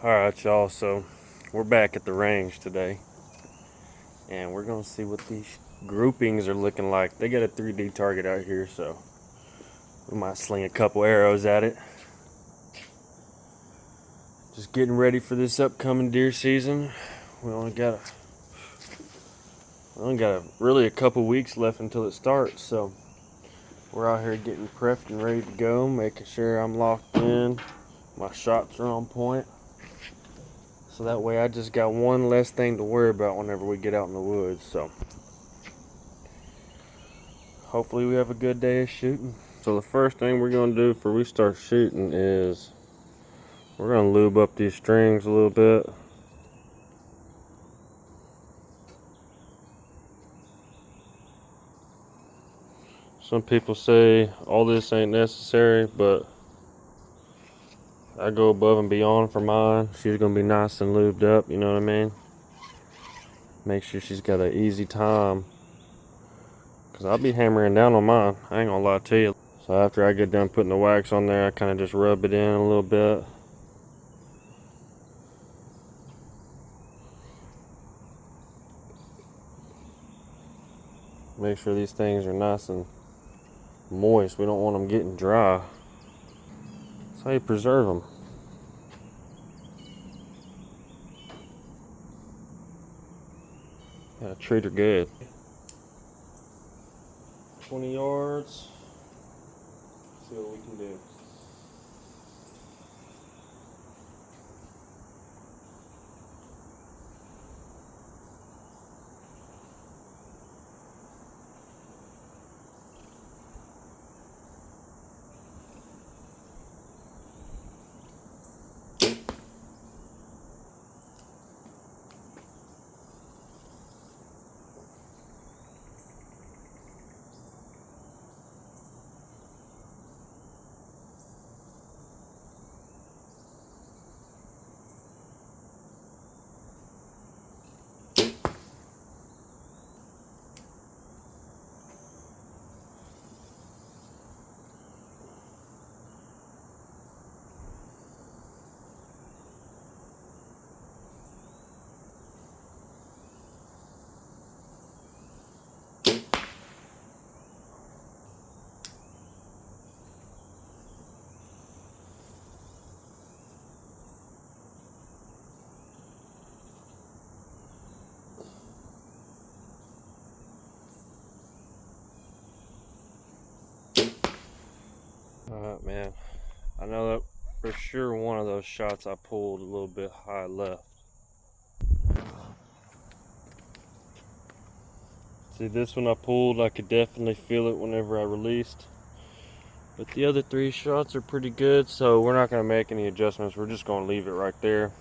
Alright, y'all, so we're back at the range today, and we're gonna see what these groupings are looking like. They got a 3D target out here, so we might sling a couple arrows at it. Just getting ready for this upcoming deer season. We only got really a couple weeks left until it starts, so we're out here getting prepped and ready to go, making sure I'm locked in, my shots are on point. So that way I just got one less thing to worry about whenever we get out in the woods. So hopefully we have a good day of shooting. So the first thing we're going to do before we start shooting is we're going to lube up these strings a little bit. Some people say all this ain't necessary, but I go above and beyond for mine. She's going to be nice and lubed up, you know what I mean? Make sure she's got an easy time, because I'll be hammering down on mine, I ain't gonna lie to you. So after I get done putting the wax on there, I kind of just rub it in a little bit. Make sure these things are nice and moist. We don't want them getting dry. That's how you preserve them. Yeah, treat her good. 20 yards. See what we can do. Alright, man. I know that for sure one of those shots I pulled a little bit high left. See, this one I pulled, I could definitely feel it whenever I released. But the other 3 shots are pretty good, so we're not going to make any adjustments. We're just going to leave it right there.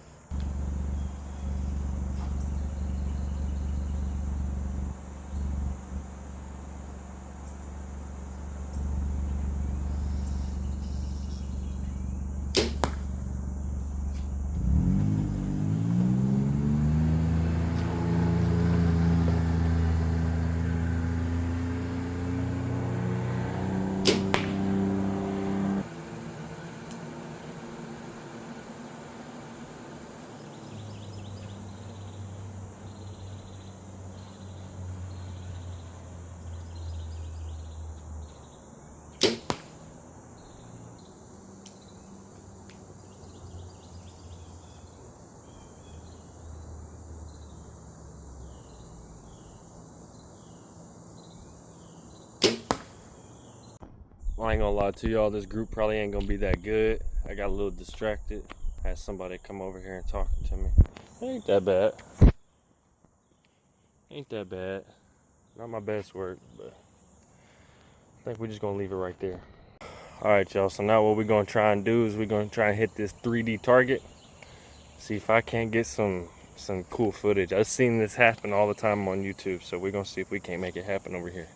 I ain't gonna lie to y'all, this group probably ain't gonna be that good. I got a little distracted. I had somebody come over here and talking to me. It ain't that bad. Ain't that bad. Not my best work, but I think we're just gonna leave it right there. Alright, y'all, so now what we're gonna try and do is we're gonna try and hit this 3D target. See if I can't get some cool footage. I've seen this happen all the time on YouTube, so we're gonna see if we can't make it happen over here.